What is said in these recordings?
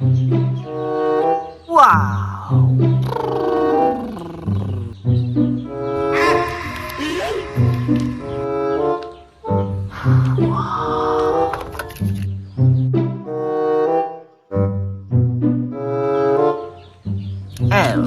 Wow! L.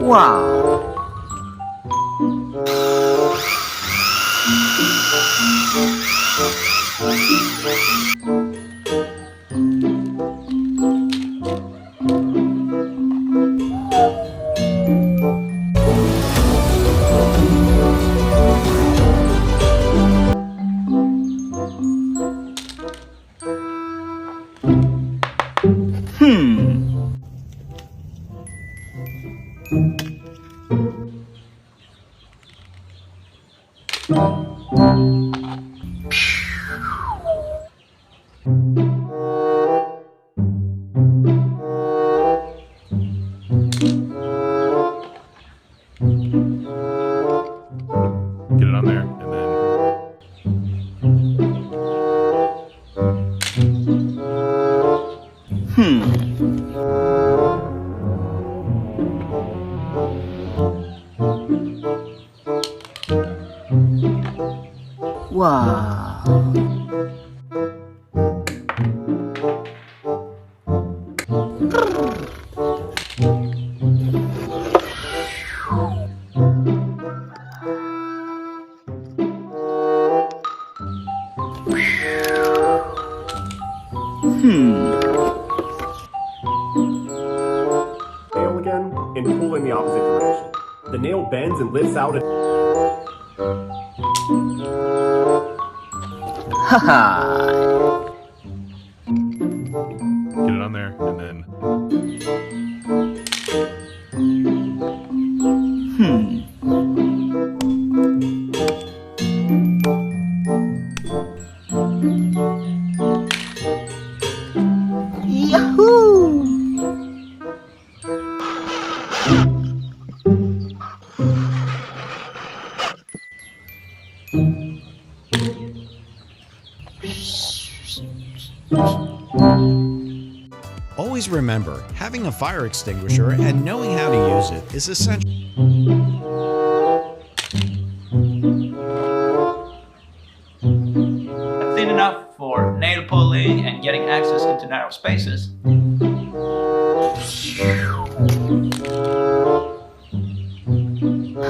Wow! Get it on there, and Wow! Nail again and pull in the opposite direction. The nail bends and lifts out. Haha! get it on there, and then Yahoo! Always remember, having a fire extinguisher and knowing how to use it is essential. Thin enough for nail pulling and getting access into narrow spaces.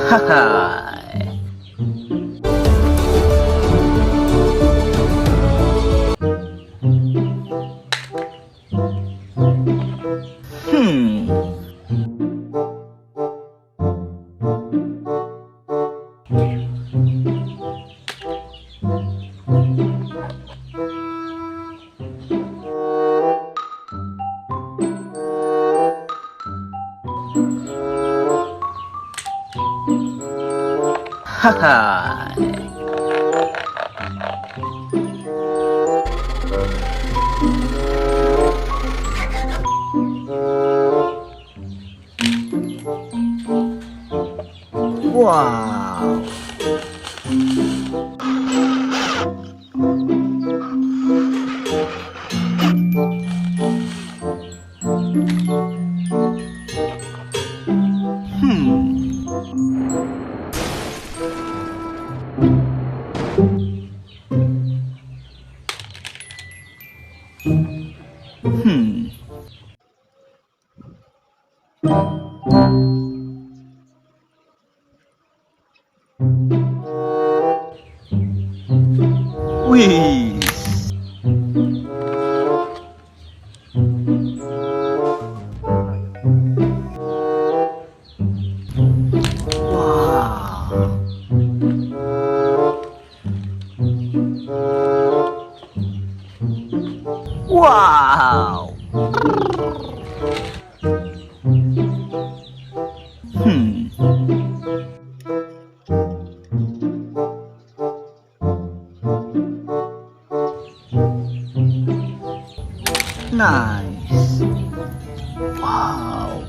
Haha! Haha! Wow! Whee! Wow! Wow! Hmm. Nice. Wow.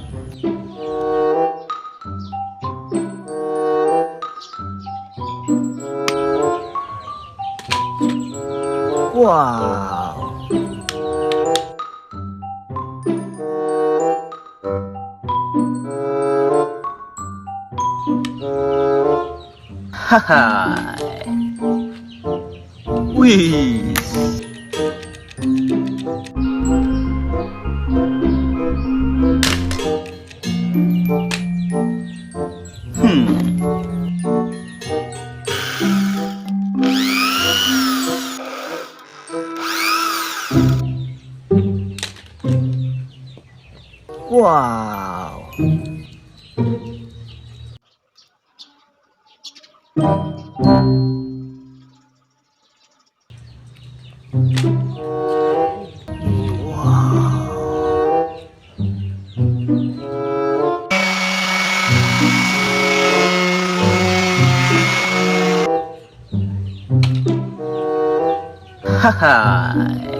Wow. Haha. Whiz. Wow. Haha.